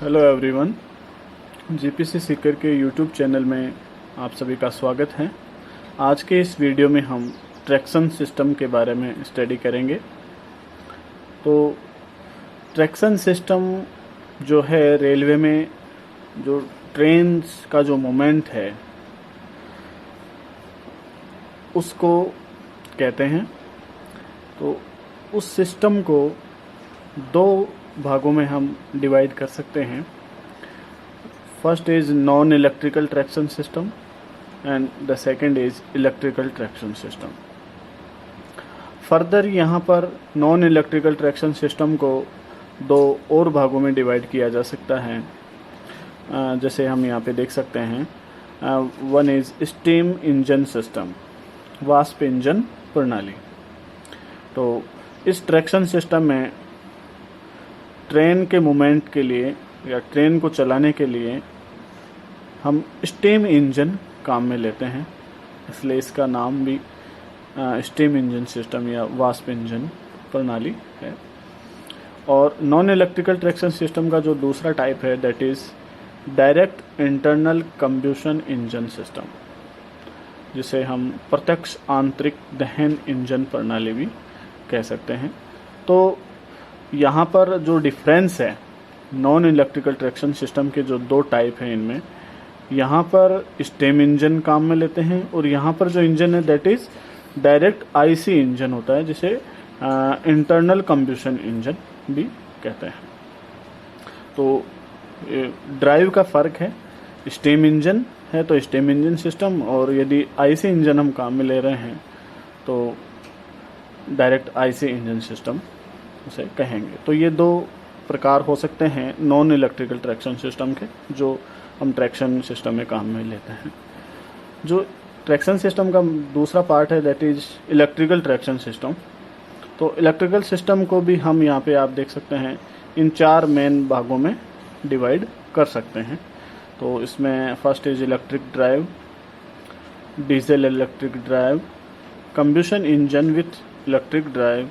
Hello everyone, GPC Sikar के YouTube channel में आप सभी का स्वागत है। आज के इस वीडियो में हम ट्रैक्शन सिस्टम के बारे में स्टडी करेंगे। तो ट्रैक्शन सिस्टम जो है रेलवे में जो ट्रेन्स का जो मोमेंट है उसको कहते हैं। तो उस सिस्टम को दो भागों में हम डिवाइड कर सकते हैं। First is non electrical traction system and the second is electrical traction system. Further यहाँ पर नॉन इलेक्ट्रिकल ट्रैक्शन सिस्टम को दो और भागों में डिवाइड किया जा सकता है, जैसे हम यहाँ पे देख सकते हैं। One is steam engine system, वाष्प इंजन प्रणाली। तो इस ट्रैक्शन सिस्टम में ट्रेन के मूवमेंट के लिए या ट्रेन को चलाने के लिए हम स्टीम इंजन काम में लेते हैं, इसलिए इसका नाम भी स्टीम इंजन सिस्टम या वाष्प इंजन प्रणाली है। और नॉन इलेक्ट्रिकल ट्रैक्शन सिस्टम का जो दूसरा टाइप है that is direct internal combustion engine system, जिसे हम प्रत्यक्ष आंतरिक दहन इंजन प्रणाली भी कह सकते हैं। तो यहाँ पर जो डिफरेंस है नॉन इलेक्ट्रिकल ट्रैक्शन सिस्टम के जो दो टाइप हैं, इनमें यहाँ पर स्टीम इंजन काम में लेते हैं और यहाँ पर जो इंजन है that is direct IC engine होता है, जिसे इंटरनल कंबशन इंजन भी कहते हैं। तो ड्राइव का फर्क है, स्टीम इंजन है तो स्टीम इंजन सिस्टम, और यदि आईसी इंजन हम काम में ले रहे हैं तो डायरेक्ट आईसी इंजन सिस्टम उसे कहेंगे। तो ये दो प्रकार हो सकते हैं नॉन इलेक्ट्रिकल ट्रैक्शन सिस्टम के, जो हम ट्रैक्शन सिस्टम में काम में लेते हैं। जो ट्रैक्शन सिस्टम का दूसरा पार्ट है that is electrical traction system. तो इलेक्ट्रिकल सिस्टम को भी हम यहाँ पे आप देख सकते हैं इन चार मेन भागों में डिवाइड कर सकते हैं। तो इसमें first is electric drive, diesel electric drive, combustion engine with electric drive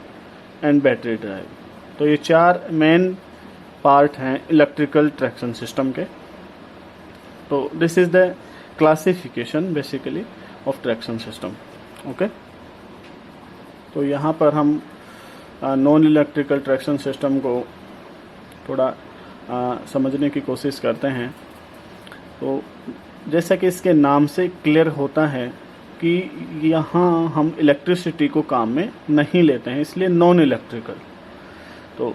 and battery drive. तो ये चार मेन पार्ट हैं इलेक्ट्रिकल ट्रैक्शन सिस्टम के। तो this is the classification basically of traction system. Okay, तो यहाँ पर हम नॉन इलेक्ट्रिकल ट्रैक्शन सिस्टम को थोड़ा समझने की कोशिश करते हैं। तो जैसा कि इसके नाम से क्लियर होता है कि यहाँ हम इलेक्ट्रिसिटी को काम में नहीं लेते हैं, इसलिए नॉन इलेक्ट्रिकल। तो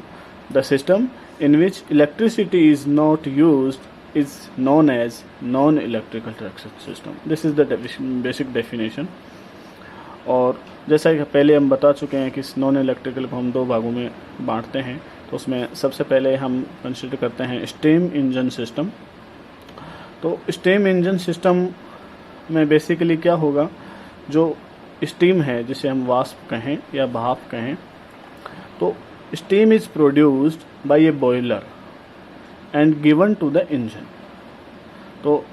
the system in which electricity is not used is known as non electrical traction system. This is the basic definition. और जैसा कि पहले हम बता चुके हैं कि इस नॉन इलेक्ट्रिकल को हम दो भागों में बांटते हैं। तो उसमें सबसे पहले हम कंसिडर करते हैं स्टीम इंजन सिस्टम। तो स्टीम इंजन सिस्टम में बेसिकली क्या होगा, जो स्टीम है जिसे हम वाष्प कहें या भाप कहें, तो steam is produced by a boiler and given to the engine. तो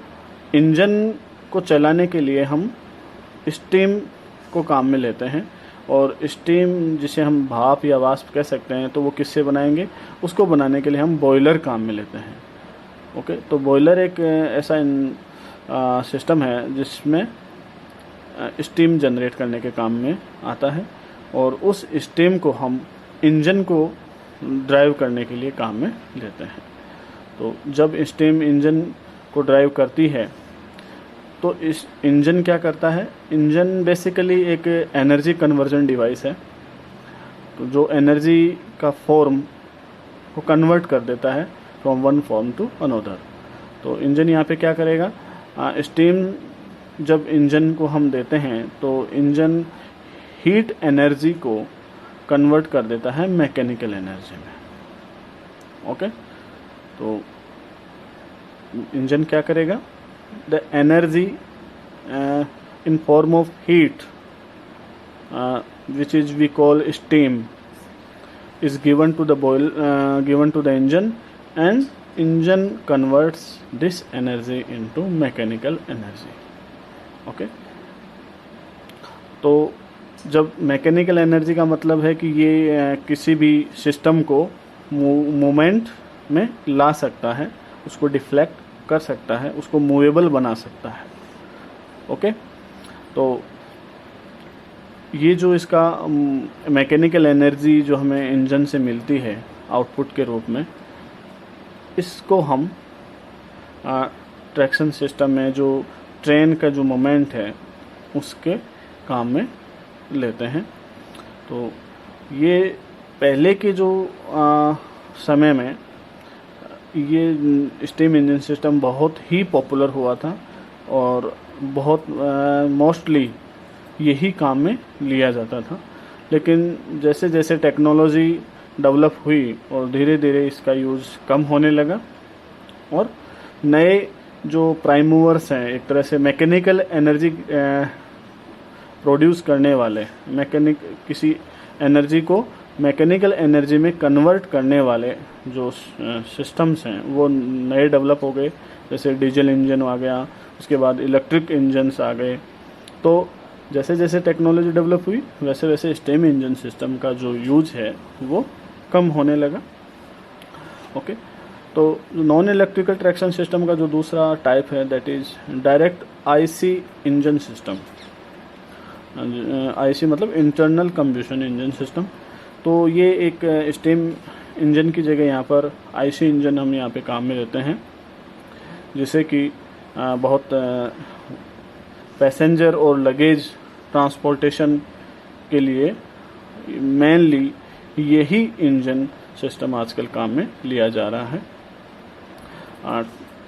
इंजन को चलाने के लिए हम स्टीम को काम में लेते हैं, और स्टीम जिसे हम भाप या वाष्प कह सकते हैं, तो वो किससे बनाएंगे, उसको बनाने के लिए हम बॉयलर काम में लेते हैं। ओके, तो बॉयलर एक ऐसा सिस्टम है जिसमें स्टीम जनरेट करने के काम में आता है, और उस स्टीम को हम इंजन को ड्राइव करने के लिए काम में लेते हैं। तो जब स्टीम इंजन को ड्राइव करती है तो इस इंजन क्या करता है, इंजन बेसिकली एक एनर्जी कन्वर्जन डिवाइस है, तो जो एनर्जी का फॉर्म को कन्वर्ट कर देता है from one form to another. तो इंजन यहाँ पे क्या करेगा, स्टीम जब इंजन को हम देते हैं तो इंजन हीट एनर्जी को कन्वर्ट कर देता है मैकेनिकल एनर्जी में। ओके, तो इंजन क्या करेगा, the energy in form of heat which is we call steam is given to the engine, and engine converts this energy into mechanical energy. Okay, तो जब मैकेनिकल एनर्जी का मतलब है कि ये किसी भी सिस्टम को मूवमेंट में ला सकता है, उसको डिफ्लेक्ट कर सकता है, उसको मूवेबल बना सकता है। ओके, तो ये जो इसका मैकेनिकल एनर्जी जो हमें इंजन से मिलती है आउटपुट के रूप में, इसको हम ट्रैक्शन सिस्टम में जो ट्रेन का जो मोमेंट है उसके काम में लेते हैं। तो ये पहले के जो समय में ये स्टीम इंजन सिस्टम बहुत ही पॉपुलर हुआ था और बहुत मोस्टली यही काम में लिया जाता था। लेकिन जैसे जैसे टेक्नोलॉजी डेवलप हुई और धीरे धीरे इसका यूज़ कम होने लगा और नए जो प्राइम मूवर्स हैं, एक तरह से मैकेनिकल एनर्जी प्रोड्यूस करने वाले, किसी एनर्जी को मैकेनिकल एनर्जी में कन्वर्ट करने वाले जो सिस्टम्स हैं वो नए डेवलप हो गए। जैसे डीजल इंजन आ गया, उसके बाद इलेक्ट्रिक इंजन्स आ गए। तो जैसे जैसे टेक्नोलॉजी डेवलप हुई वैसे वैसे स्टीम इंजन सिस्टम का जो यूज है वो कम होने लगा। ओके, तो नॉन इलेक्ट्रिकल ट्रैक्शन सिस्टम का जो दूसरा टाइप है that is direct IC engine system. IC मतलब इंटरनल कंबशन इंजन सिस्टम। तो ये एक स्टीम इंजन की जगह यहाँ पर आईसी इंजन हम यहाँ पे काम में लेते हैं, जिसे कि बहुत पैसेंजर और लगेज ट्रांसपोर्टेशन के लिए मेनली यही इंजन सिस्टम आजकल काम में लिया जा रहा है।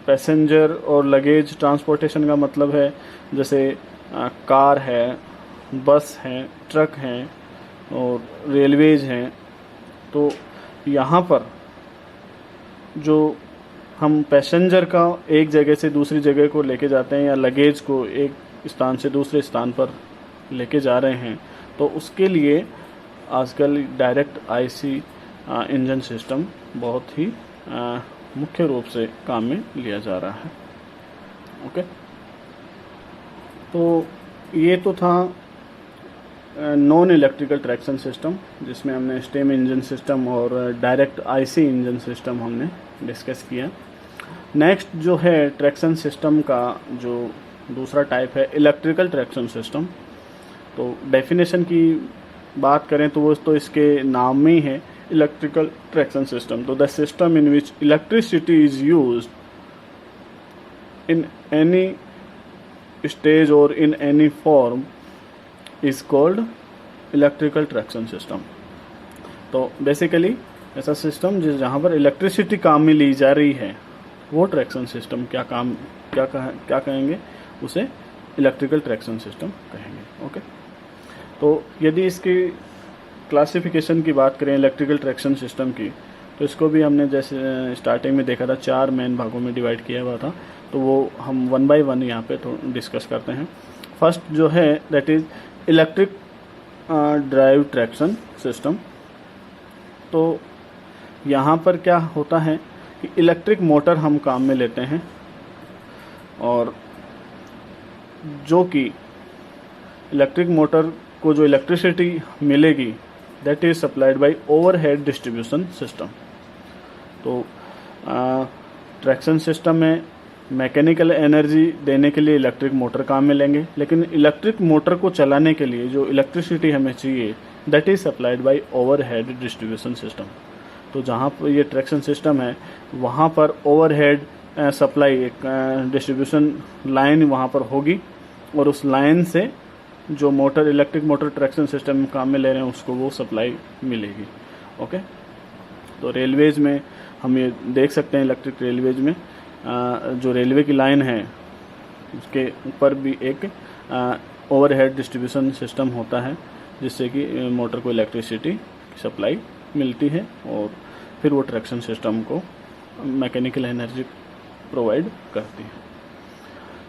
पैसेंजर और लगेज ट्रांसपोर्टेशन का मतलब है जैसे कार है, बस है, ट्रक हैं और रेलवेज हैं। तो यहाँ पर जो हम पैसेंजर का एक जगह से दूसरी जगह को लेके जाते हैं या लगेज को एक स्थान से दूसरे स्थान पर लेके जा रहे हैं, तो उसके लिए आजकल डायरेक्ट आईसी इंजन सिस्टम बहुत ही मुख्य रूप से काम में लिया जा रहा है। ओके, तो ये तो था नॉन इलेक्ट्रिकल ट्रैक्शन सिस्टम, जिसमें हमने स्टीम इंजन सिस्टम और डायरेक्ट आईसी इंजन सिस्टम हमने डिस्कस किया। नेक्स्ट जो है ट्रैक्शन सिस्टम का जो दूसरा टाइप है इलेक्ट्रिकल ट्रैक्शन सिस्टम। तो डेफिनेशन की बात करें तो वो तो इसके नाम में ही है इलेक्ट्रिकल ट्रैक्शन सिस्टम। तो the system in which electricity is used in any stage और in any form is called electrical traction system. तो बेसिकली ऐसा सिस्टम जहाँ पर इलेक्ट्रिसिटी काम में ली जा रही है वो ट्रैक्शन सिस्टम क्या कहेंगे, उसे इलेक्ट्रिकल ट्रैक्शन सिस्टम कहेंगे। ओके, तो यदि इसकी क्लासिफिकेशन की बात करें इलेक्ट्रिकल ट्रैक्शन सिस्टम की, तो इसको भी हमने जैसे स्टार्टिंग में देखा था 4 मेन भागों में डिवाइड किया हुआ था। तो वो हम 1 बाय 1 यहाँ पे तो डिस्कस करते हैं। फर्स्ट जो है that is electric drive traction system. तो यहाँ पर क्या होता है कि इलेक्ट्रिक मोटर हम काम में लेते हैं और जो कि इलेक्ट्रिक मोटर को जो इलेक्ट्रिसिटी मिलेगी that is supplied by overhead distribution system. तो ट्रैक्शन सिस्टम में मैकेनिकल एनर्जी देने के लिए इलेक्ट्रिक मोटर काम में लेंगे, लेकिन इलेक्ट्रिक मोटर को चलाने के लिए जो इलेक्ट्रिसिटी हमें चाहिए that is supplied by overhead distribution system. तो जहाँ पर ये ट्रैक्शन सिस्टम है वहाँ पर ओवरहेड सप्लाई एक डिस्ट्रीब्यूशन लाइन वहाँ पर होगी और उस लाइन से जो motor electric motor traction system में काम में ले रहे हैं उसको वो सप्लाई मिलेगी। ओके, तो रेलवेज में हम ये देख सकते हैं इलेक्ट्रिक रेलवेज में जो रेलवे की लाइन है उसके ऊपर भी एक ओवरहेड डिस्ट्रीब्यूशन सिस्टम होता है जिससे कि मोटर को इलेक्ट्रिसिटी सप्लाई मिलती है और फिर वो ट्रैक्शन सिस्टम को मैकेनिकल एनर्जी प्रोवाइड करती है।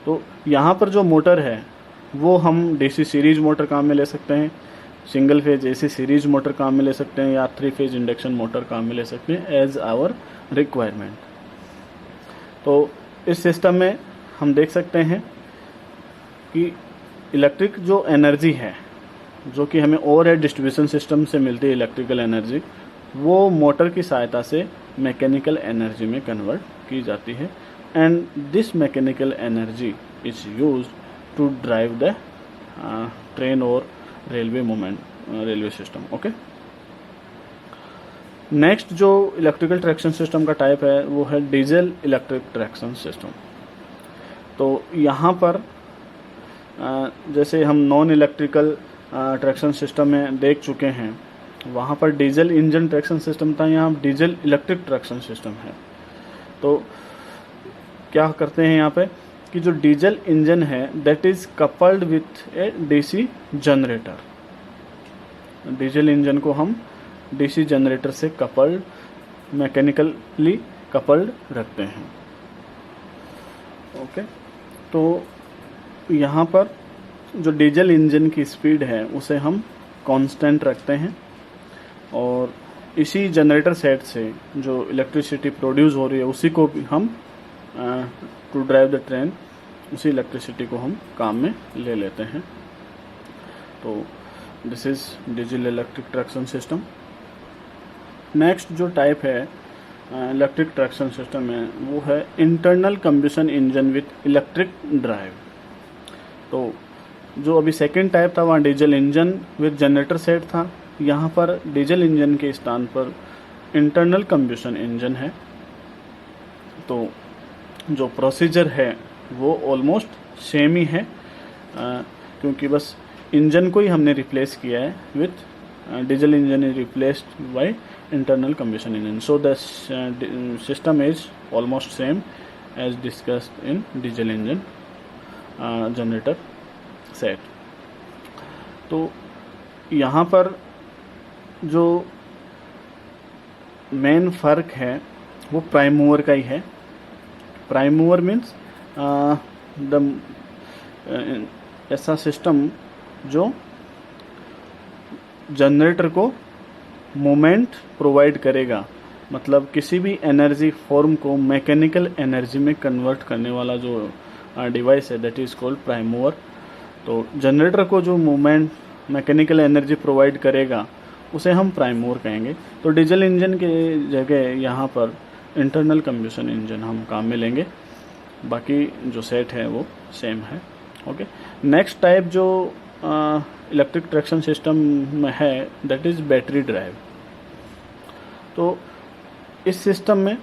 तो यहाँ पर जो मोटर है वो हम डीसी सीरीज मोटर काम में ले सकते हैं, single phase AC series motor काम में ले सकते हैं या 3 फेज इंडक्शन मोटर काम में ले सकते हैं एज आवर रिक्वायरमेंट। तो इस सिस्टम में हम देख सकते हैं कि इलेक्ट्रिक जो एनर्जी है जो कि हमें ओवरहेड डिस्ट्रीब्यूशन सिस्टम से मिलती है इलेक्ट्रिकल एनर्जी, वो मोटर की सहायता से मैकेनिकल एनर्जी में कन्वर्ट की जाती है, and this mechanical energy is use to drive the train और railway movement, railway system. Okay, next जो इलेक्ट्रिकल ट्रैक्शन सिस्टम का टाइप है वो है डीजल इलेक्ट्रिक ट्रैक्शन सिस्टम। तो यहाँ पर जैसे हम नॉन इलेक्ट्रिकल ट्रैक्शन सिस्टम में देख चुके हैं, वहाँ पर डीजल इंजन ट्रैक्शन सिस्टम था, यहाँ डीजल इलेक्ट्रिक ट्रैक्शन सिस्टम है। तो क्या करते हैं यहाँ पे कि जो डीजल इंजन है that is coupled with A DC generator. Diesel engine को हम डीसी जनरेटर से कपल्ड, मैकेनिकली कपल्ड रखते हैं। ओके, तो यहाँ पर जो डीजल इंजन की स्पीड है उसे हम कांस्टेंट रखते हैं, और इसी जनरेटर सेट से जो इलेक्ट्रिसिटी प्रोड्यूस हो रही है उसी को भी हम टू ड्राइव द ट्रेन, उसी इलेक्ट्रिसिटी को हम काम में ले लेते हैं। तो this is diesel electric traction system. Next जो टाइप है इलेक्ट्रिक ट्रैक्शन सिस्टम में वो है internal combustion engine with electric drive. तो जो अभी सेकेंड टाइप था वहाँ diesel engine with generator set था, यहाँ पर डीजल इंजन के स्थान पर इंटरनल कंबशन इंजन है। तो जो प्रोसीजर है वो ऑलमोस्ट सेम ही है, क्योंकि बस इंजन को ही हमने रिप्लेस किया है with diesel engine is replaced by internal combustion engine, so the system is almost same as discussed in diesel engine generator set। तो यहाँ पर जो मेन फ़र्क है वो प्राइम मूवर का ही है। प्राइम मूवर मीन्स ऐसा सिस्टम जो जनरेटर को मोमेंट प्रोवाइड करेगा, मतलब किसी भी एनर्जी फॉर्म को मैकेनिकल एनर्जी में कन्वर्ट करने वाला जो डिवाइस है that is called prime mover. तो जनरेटर को जो मूवमेंट मैकेनिकल एनर्जी प्रोवाइड करेगा उसे हम प्राइम मूवर कहेंगे। तो डीजल इंजन के जगह यहाँ पर इंटरनल कंबशन इंजन हम काम में लेंगे, बाकी जो सेट है वो सेम है। ओके, नेक्स्ट टाइप जो इलेक्ट्रिक ट्रैक्शन सिस्टम में है दैट इज़ बैटरी ड्राइव। तो इस सिस्टम में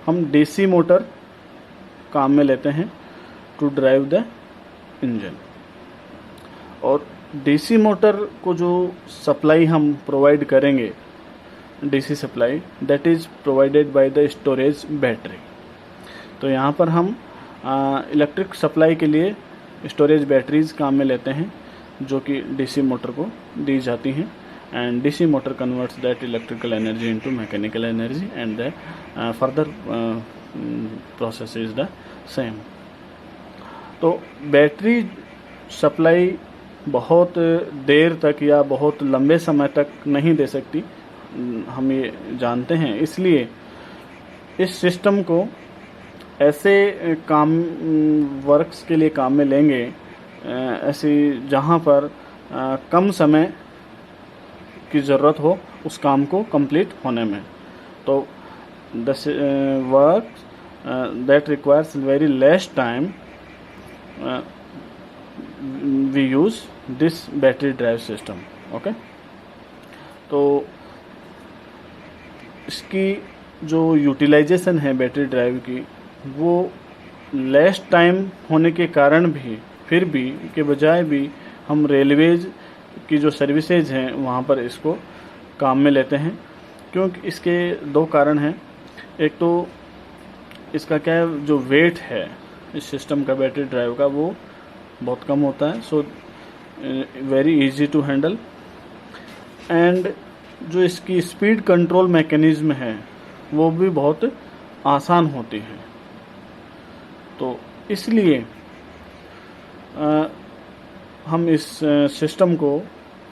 हम डीसी मोटर काम में लेते हैं टू ड्राइव द इंजन, और डीसी मोटर को जो सप्लाई हम प्रोवाइड करेंगे, DC supply that is provided by the storage battery. तो यहाँ पर हम इलेक्ट्रिक सप्लाई के लिए स्टोरेज बैटरीज काम में लेते हैं जो कि डीसी मोटर को दी जाती हैं, and DC motor converts that electrical energy into mechanical energy and the further process is the same. तो बैटरी सप्लाई बहुत देर तक या बहुत लंबे समय तक नहीं दे सकती, हम ये जानते हैं। इसलिए इस सिस्टम को ऐसे काम वर्क्स के लिए काम में लेंगे ऐसी जहाँ पर कम समय की ज़रूरत हो उस काम को कंप्लीट होने में। तो the work that requires very less time we use this battery drive system. Okay, तो इसकी जो यूटिलाइजेशन है बैटरी ड्राइव की वो लेस टाइम होने के कारण भी फिर भी के बजाय भी हम रेलवेज की जो सर्विसेज हैं वहाँ पर इसको काम में लेते हैं, क्योंकि इसके दो कारण हैं। एक तो इसका क्या है, जो वेट है इस सिस्टम का बैटरी ड्राइव का वो बहुत कम होता है, so very easy to handle, and जो इसकी स्पीड कंट्रोल मैकेनिज्म है वो भी बहुत आसान होती है। तो इसलिए हम इस सिस्टम को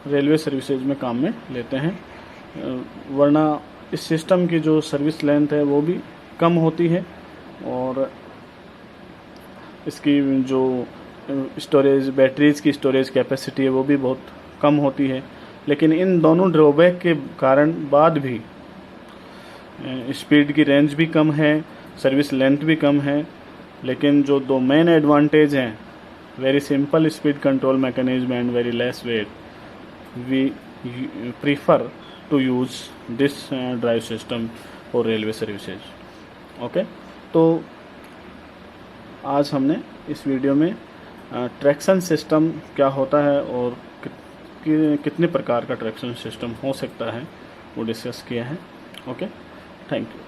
रेलवे सर्विसेज में काम में लेते हैं, वरना इस सिस्टम की जो सर्विस लेंथ है वो भी कम होती है और इसकी जो स्टोरेज बैटरीज की स्टोरेज कैपेसिटी है वो भी बहुत कम होती है। लेकिन इन दोनों ड्रॉबैक के कारण बाद भी स्पीड की रेंज भी कम है, सर्विस लेंथ भी कम है, लेकिन जो दो मेन एडवांटेज हैं, very simple speed control mechanism and very less weight, we prefer to use this drive system for railway services. Okay, तो आज हमने इस वीडियो में ट्रैक्शन सिस्टम क्या होता है और कितने प्रकार का ट्रैक्शन सिस्टम हो सकता है वो डिस्कस किया है। Okay, thank you.